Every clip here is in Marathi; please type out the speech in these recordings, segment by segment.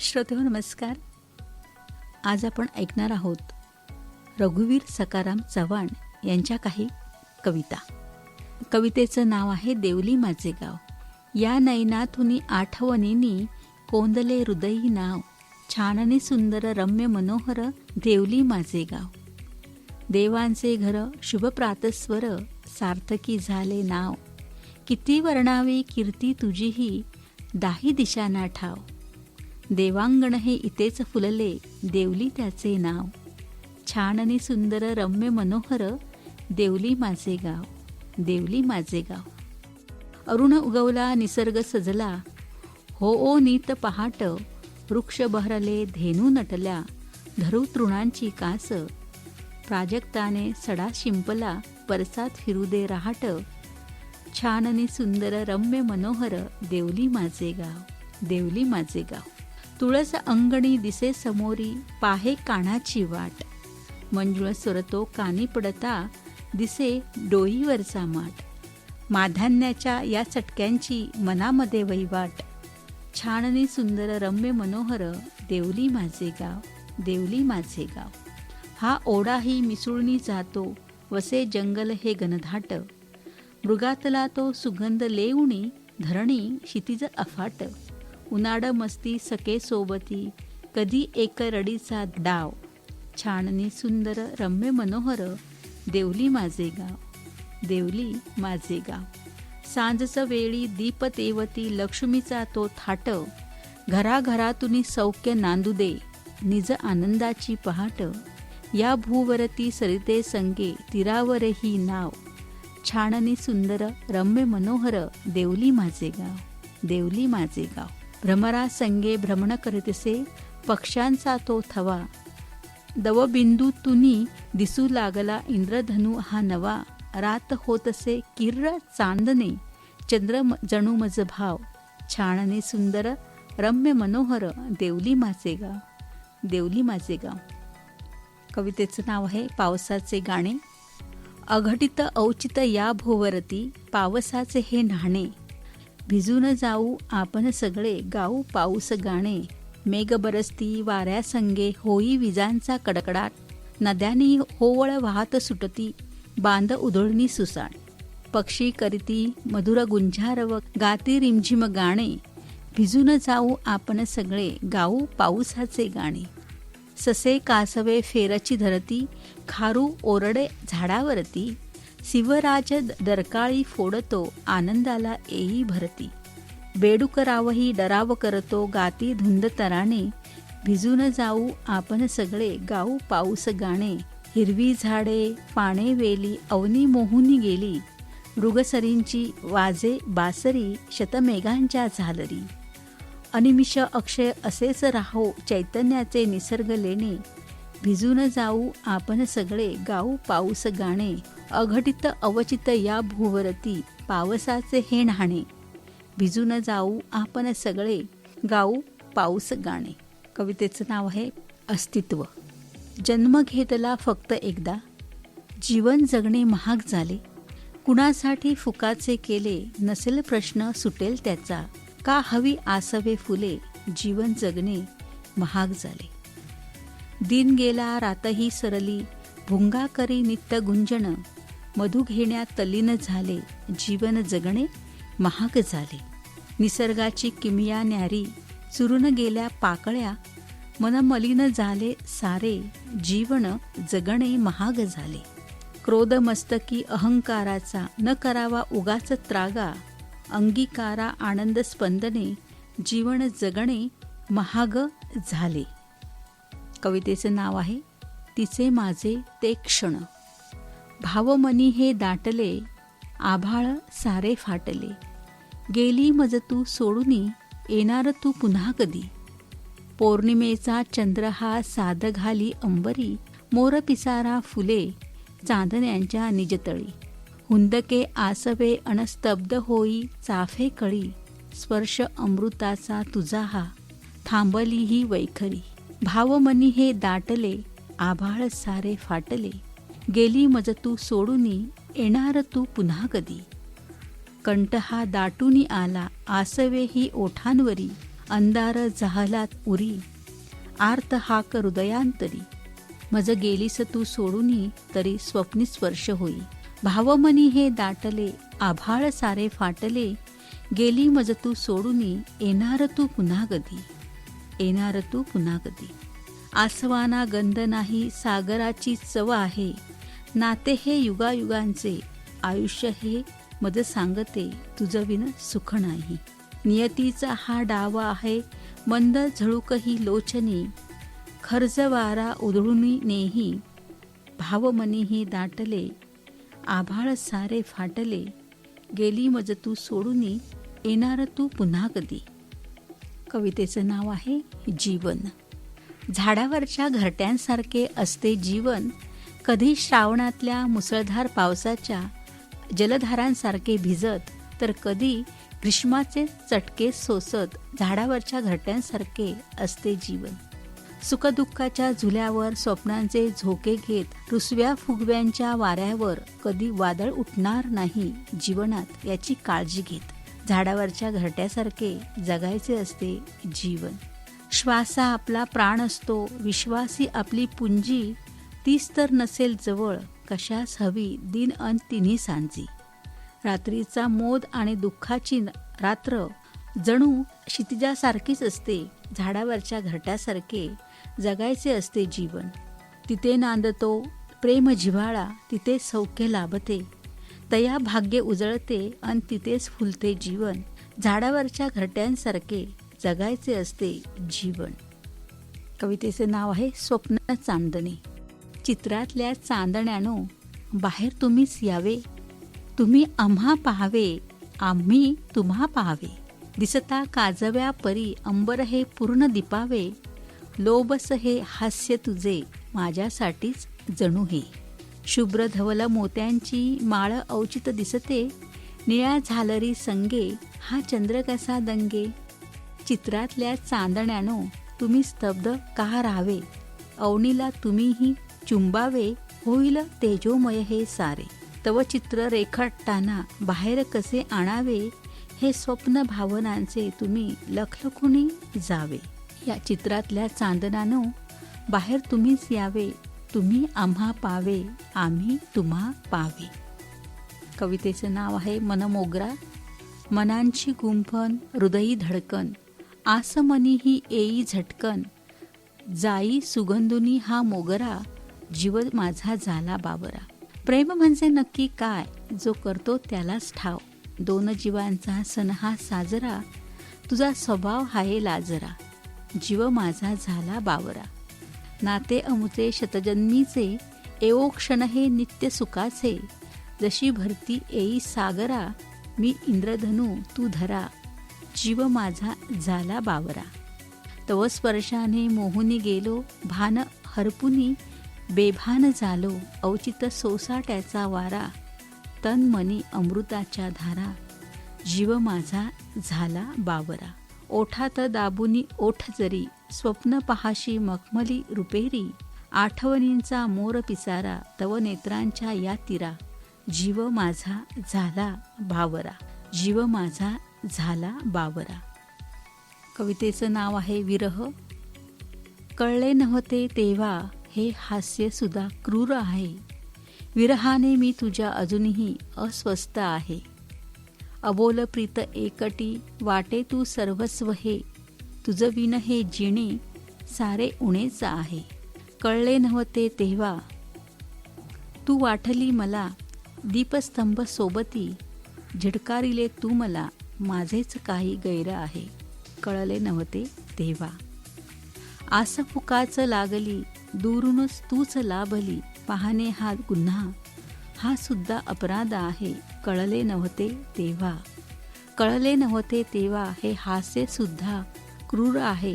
श्रोतेहो नमस्कार. आज आपण ऐकणार आहोत रघुवीर सखाराम चव्हाण यांच्या काही कविता. कवितेचं नाव आहे देवली माझे गाव. या नैनातुनी आठवणीनी कोंदले हृदयी नाव, छाननी सुंदर रम्य मनोहर देवली माझे गाव. देवांचे घर शुभ प्रातस्वर, सार्थकी झाले नाव. किती वर्णावी कीर्ती तुझीही, दाही दिशांना ठाव. देवांगण हे इथेच फुलले, देवली त्याचे नाव. छाननी सुंदर रम्य मनोहर, देवली माझे गाव. देवली माझे गाव. अरुण उगवला निसर्ग सजला, हो ओ नीत पहाट. वृक्ष बहरले धेनू नटल्या, धरू तृणांची कास. प्राजक्ताने सडा शिंपला, परसात फिरू दे रहाट. छाननी सुंदर रम्य मनोहर, देवली माझे गाव. देवली माझे गाव. तुळस अंगणी दिसे समोरी, पाहे कानाची वाट. मंजुळ स्वरतो कानी पडता, दिसे डोईवरचा माठ. माधान्याच्या या चटक्यांची मनामध्ये वहिवाट. छाननी सुंदर रम्य मनोहर, देवली माझे गाव. देवली माझे गाव. हा ओढाही मिसळूनी जातो, वसे जंगल हे घनदाट. मृगातला तो सुगंध लेऊनी, धरणी क्षितिज अफाट. उन्हाळ मस्ती सखे सोबती, कधी एक रडीचा डाव. छाननी सुंदर रम्य मनोहर, देवली माझे गाव. देवली माझे गाव. सांजच वेळी दीप तेवती, लक्ष्मीचा तो थाट. घराघरातून सौख्य नांदू दे, निज आनंदाची पहाट. या भूवरती सरिते संगे, तीरावरही नाव. छाननी सुंदर रम्य मनोहर, देवली माझे गाव. देवली माझे गाव. भ्रमरा संगे भ्रमण करीतसे, पक्ष्यांचा तो थवा. दवबिंदू तुनी दिसू लागला, इंद्रधनु हा नवा. रात होतसे किर्र चांदणे, चंद्र जणू मज भाव. छाननी सुंदर रम्य मनोहर, देवली माझे गाव. देवली माझे गाव. कवितेचं नाव आहे पावसाचे गाणे. अघटित औचित या भोवरती, पावसाचे हे न्हाणे. भिजून जाऊ आपण सगळे, गाऊ पाऊस गाणे. मेघ बरसती वाऱ्यासंगे, होई विजांचा कडकडाट. नद्यांनी होवळ वाहत सुटती, बांध उधळणी सुसाट. पक्षी करीती मधुर गुंजारव, गाती रिमझिम गाणे. भिजून जाऊ आपण सगळे, गाऊ पाऊसाचे गाणे. ससे कासवे फेरची धरती, खारू ओरडे झाडावरती. शिवराज डरकाळी फोडतो, आनंदाला येई भरती. बेडूकरावही डराव करतो, गाती धुंद तराने. भिजून जाऊ आपण सगळे, गाऊ पाऊस गाणे. हिरवी झाडे पाने वेली, अवनी मोहूनी गेली. मृगसरींची वाजे बासरी, शतमेघांच्या झालरी. अनिमिष अक्षय असेच राहो, चैतन्याचे निसर्ग लेणे. भिजून जाऊ आपण सगळे, गाऊ पाऊस गाणे. अघटित अवचित या भूवरती, पावसाचे हे न्हाणे. भिजून जाऊ आपण सगळे, गाऊ पाऊस गाणे. कवितेचं नाव आहे अस्तित्व. जन्म घेतला फक्त एकदा, जीवन जगणे महाग झाले. कुणासाठी फुकाचे केले, नसेल प्रश्न सुटेल त्याचा. का हवी आसवे फुले, जीवन जगणे महाग झाले. दिन गेला रातही सरली, भुंगा करी नित्य गुंजन. मधु घेण्यात तल्लीन झाले, जीवन जगणे महाग झाले. निसर्गाची किमिया न्यारी, चुरून गेल्या पाकळ्या. मन मलिन झाले सारे, जीवन जगणे महाग झाले. क्रोध मस्तकी अहंकाराचा, न करावा उगाच त्रागा. अंगीकारा आनंद स्पंदने, जीवन जगणे महाग झाले. कवितेचं नाव आहे तिचे माझे ते क्षण. भावमनी हे दाटले, आभाळ सारे फाटले. गेली मज तू सोडूनी, येणार तू पुन्हा कधी. पौर्णिमेचा चंद्र हा साद घाली अंबरी. मोर पिसारा फुले, चांदण्यांच्या निजतळी. हुंदके आसवे अनस्तब्ध होई, चाफे कळी. स्पर्श अमृताचा तुझा हा, थांबली ही वैखरी. भावमनी हे दाटले, आभाळ सारे फाटले. गेली मज तू सोडूनी, येणार तू पुन्हा कधी. कंठ हा दाटूनी आला, आसवे ही ओठांवरी. अंधार जाहलात उरी, आर्त हाक हृदयांतरी. मज गेलीस तू सोडूनी, तरी स्वप्नी स्पर्श होई. भावमनी हे दाटले, आभाळ सारे फाटले. गेली मज तू सोडूनी, येणार तू पुन्हा कधी, येणार तू पुन्हा कधी. आसवाना गंध नाही, सागराची चव आहे. नाते हे युगायुगांचे, आयुष्य हे मज सांगते, तुझं विन सुख नाही. नियतीचा हा डाव आहे, मंद झळूकही लोचनी. खर्ज वारा उधळूनी नेही, भावमनी हे दाटले. आभाळ सारे फाटले, गेली मज तू सोडूनी, येणार तू पुन्हा कधी. कवितेचं नाव आहे जीवन. झाडावरच्या घरट्यांसारखे असते जीवन. कधी श्रावणातल्या मुसळधार पावसाच्या जलधारांसारखे भिजत, तर कधी ग्रीष्माचे चटके सोसत झाडावरच्या घरट्यांसारखे असते जीवन. सुखदुःखाच्या झुल्यावर स्वप्नांचे झोके घेत, रुसव्या फुगव्यांच्या वाऱ्यावर कधी वादळ उठणार नाही जीवनात, याची काळजी घेत. झाडावरच्या घरट्यासारखे जगायचे असते जीवन. श्वासा आपला प्राण असतो, विश्वासी आपली पुंजी. तीच तर नसेल जवळ, कशास हवी दिन अन तिन्ही सांजी. रात्रीचा मोद आणि दुःखाची रात्र जणू क्षितिजासारखीच असते. झाडावरच्या घरट्यासारखे जगायचे असते जीवन. तिथे नांदतो प्रेम जिव्हाळा, तिथे सौख्य लाभते. तया भाग्य उजळते अन तिथेच फुलते जीवन. झाडावरच्या घरट्यांसारखे जगायचे असते जीवन. कवितेचे नाव आहे स्वप्न चांदणे. चित्रातल्या चांदण्यानो, बाहेर तुम्हीच यावे. तुम्ही आम्हा पाहावे, आम्ही तुम्हा पाहावे. दिसता काजव्या परी, अंबर हे पूर्ण दिपावे. लोभस हे हास्य तुझे, माझ्यासाठीच जणू हे. शुभ्र धवल मोत्यांची माळ औचित दिसते. निळ्या झालरी संगे, हा चंद्र कसा दंगे. चित्रातल्या चांदण्यानो, तुम्ही स्तब्ध का राहावे. अवनीला तुम्हीही चुंबावे, होईल तेजोमय हे सारे. तव चित्र रेखाटताना बाहेर कसे आणावे. हे स्वप्न भावनांचे तुम्ही लखलखूनी जावे. या चित्रातल्या चांदण्यानो, बाहेर तुम्हीच यावे. तुम्ही आम्हा पावे, आम्ही तुम्हा पावे. कवितेचं नाव आहे मनमोगरा. मनांची गुंफण, हृदयी धडकन. आसमनी ही येई झटकन. जाई सुगंधुनी हा मोगरा, जीव माझा झाला बावरा. प्रेम म्हणजे नक्की काय, जो करतो त्यालाच ठाव. दोन जीवांचा सण हा साजरा, तुझा स्वभाव हाय लाजरा. जीव माझा झाला बावरा. नाते अमुचे शतजन्मीचे, एवो क्षण हे नित्य सुखाचे. जशी भरती येई सागरा, मी इंद्रधनू तू धरा. जीव माझा झाला बावरा. तव स्पर्शाने मोहुनी गेलो, भान हरपुनी बेभान झालो. औचित सोसाट्याचा वारा, तन मनी अमृताच्या धारा. जीव माझा झाला बावरा. ओठात दाबुनी ओठ जरी, स्वप्न पहाशी मखमली रुपेरी. आठवणींचा मोर पिसारा, तव नेत्रांच्या या तीरा. जीव माझा झाला बावरा. जीव माझा झाला बावरा. कवितेचं नाव आहे विरह. कळले नव्हते तेव्हा, हे हास्य सुद्धा क्रूर आहे. विरहाने मी तुझ्या अजूनही अस्वस्थ आहे. अबोल प्रीत एकटी, वाटे तू सर्वस्व हे. तुझं विण हे जिणे, सारे उणेच आहे. कळले नव्हते तेव्हा, तू वाटली मला. दीपस्तंभ सोबती, झिडकारिले तू मला. माझेच काही गैर आहे. कळले नव्हते तेव्हा. आस फुकाच लागली, दूरूनच तूच लाभली. पाहणे हा गुन्हा, हा सुद्धा अपराध आहे. कळले नव्हते तेव्हा. कळले नव्हते तेव्हा, हे हास्य सुद्धा क्रूर आहे.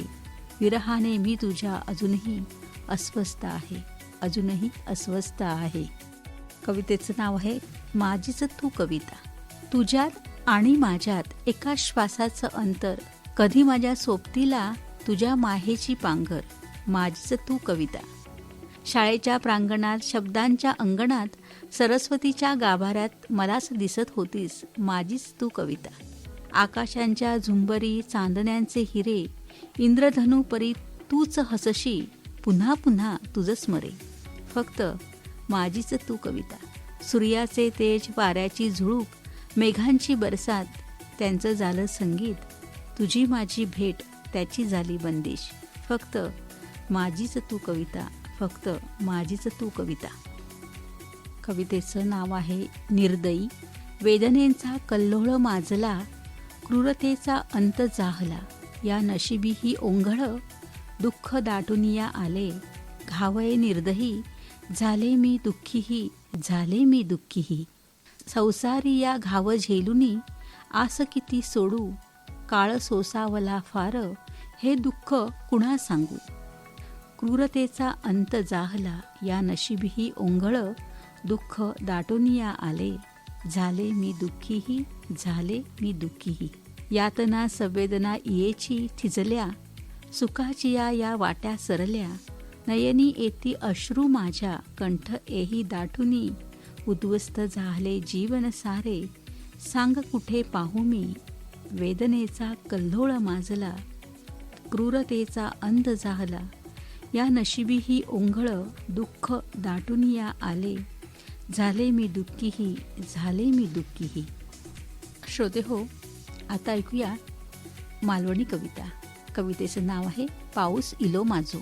विरहाने मी तुझ्या अजूनही अस्वस्थ आहे. अजूनही अस्वस्थ आहे. कवितेचं नाव आहे माझीच तू कविता. तुझ्यात आणि माझ्यात एका श्वासाचं अंतर. कधी माझ्या सोबतीला तुझ्या माहेची पांघर. माझीच तू कविता. शाळेच्या प्रांगणात, शब्दांच्या अंगणात, सरस्वतीच्या गाभाऱ्यात मलाच दिसत होतीस. माझीच तू कविता. आकाशांच्या झुंबरी चांदण्यांचे हिरे, इंद्रधनू परी तूच हसशी, पुन्हा पुन्हा तुझं स्मरे. फक्त माझीच तू कविता. सूर्याचे तेज, वाऱ्याची झुळूक, मेघांची बरसात, त्यांचं झालं संगीत. तुझी माझी भेट, त्याची झाली बंदिश. फक्त माझीच तू कविता, फक्त माझीच तू कविता. कवितेचं नाव आहे निर्दयी. वेदनेचा कल्लोळ माजला, क्रूरतेचा अंत जाहला. या नशिबी ही ओंघळ, दुःख दाटून या आले. घावये निर्दयी, झाले मी दुःखीही, झाले मी दुःखीही. संसारी या घाव झेलुनी, आस किती सोडू. काळ सोसावला फार, हे दुःख कुणा सांगू. क्रूरतेचा अंत जाहला, या नशिबी ही ओंघळ, दुःख दाटून या आले. झाले मी दुःखीही, झाले मी दुःखीही. यातना संवेदना येची थिजल्या, सुखाची या वाट्या सरल्या. नयनी येती अश्रू माझ्या, कंठ एही दाटुनी. उद्ध्वस्त झाले जीवन सारे, सांग कुठे पाहू मी. वेदनेचा कल्लोळ माजला, क्रूरतेचा अंत झाला. या नशिबी ही ओंघळ, दुःख दाटून या आले. झाले मी दुःखीही, झाले मी दुःखीही. श्रोते हो, आता ऐकूया मालवणी कविता. कवितेचं नाव आहे पाऊस इलो माझो.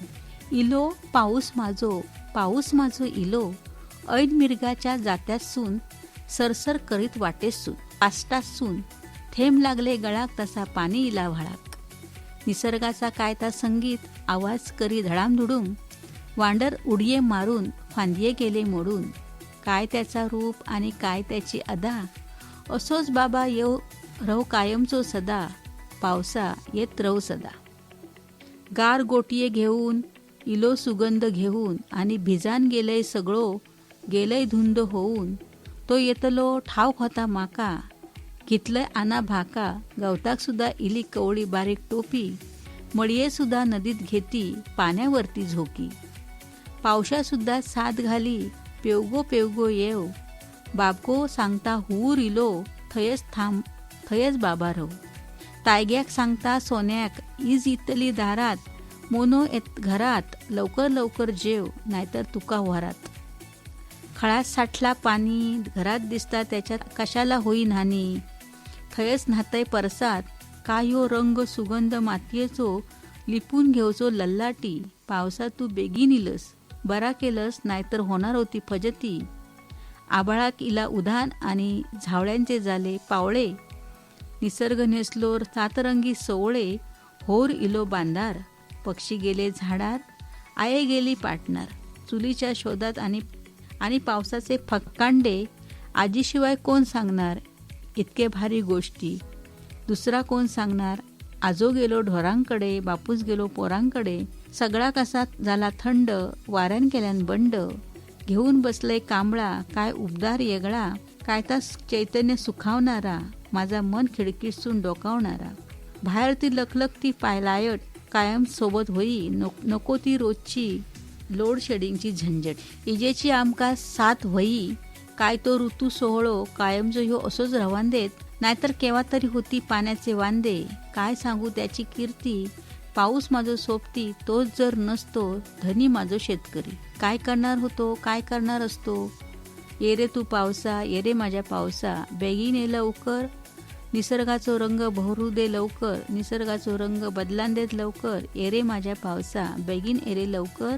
इलो पाऊस माझो, पाऊस माझो इलो. ऐन मिरगाच्या जात्यासून, सरसर करीत वाटेसून. आष्टासून थेंब लागले गळाक, तसा पाणी इला व्हाळाक. निसर्गाचा काय ता संगीत, आवाज करी धडामधुडूम. वांडर उडिये मारून, फांदिये गेले मोडून. काय त्याचा रूप आणि काय त्याची अदा, असोच बाबा येऊ रव कायमचो सदा. पावसा येत रव सदा. गार गोटिये घेऊन, इलो सुगंध घेऊन. आणि भिजान गेलय सगळो, गेलय धुंद होऊन. तो येतलो ठाऊक होता माका, घेतलंय आना भाका. गवताक सुद्धा इली कवळी बारीक टोपी. मळये सुद्धा नदीत घेती, पाण्यावरती झोकी. पावसा सुद्धा साथ घाली, पेवगो पेवगो येव. बाबको सांगता हुर इलो, थयच थांब थयच बाबा रव. तायग्याक सांगता सोन्याक, इज इतली दारात. मोनो येत घरात, लवकर लवकर जेव, नाहीतर तुका वरात. खळात साठला पाणी, घरात दिसता त्याच्यात कशाला होईन हानी. थयच न्हातय परसात, काय यो रंग सुगंध मातीयेचो. लिपून घेवचो लल्लाटी. पावसात तू बेगीन इलस, बरा केलंस, नाहीतर होणार होती फजती. आभाळाक इला उधाण आणि झावळ्यांचे झाले पावळे. निसर्ग नेसलोर सातरंगी सोवळे, होर इलो बांधार. पक्षी गेले झाडार, आये गेली पाटणार. चुलीच्या शोधात आणि पावसाचे फक्कांडे. आजीशिवाय कोण सांगणार इतके भारी गोष्टी. दुसरा कोण सांगणार. आजो गेलो ढोरांकडे, बापूस गेलो पोरांकडे. सगळा कसा झाला थंड, वाऱ्यान केल्यान बंड. घेऊन बसलंय कांबळा, काय उबदार येगळा. काय ता चैतन्य सुखावणारा, माझा मन खिडकीसून डोकावणारा. बाहेर ती लखलखती पायलायट, कायम सोबत होई. नको ती रोजची लोड शेडिंगची झंझट. इजेची आमका साथ होई. काय तो ऋतू सोहळो, कायमचो ह्यो असोच रवांदेत. नाहीतर केव्हा तरी होती पाण्याचे वांदे. काय सांगू त्याची कीर्ती. पाऊस माझो सोबती, तोच जर नसतो, धनी माझो शेतकरी. काय करणार होतो, काय करणार असतो. ये रे तू पावसा, ये रे माझ्या पावसा. बेगीन ये लवकर, निसर्गाचो रंग बहरू दे लवकर. निसर्गाचो रंग बदलान देत लवकर. ये रे माझ्या पावसा, बेगीन ये रे लवकर.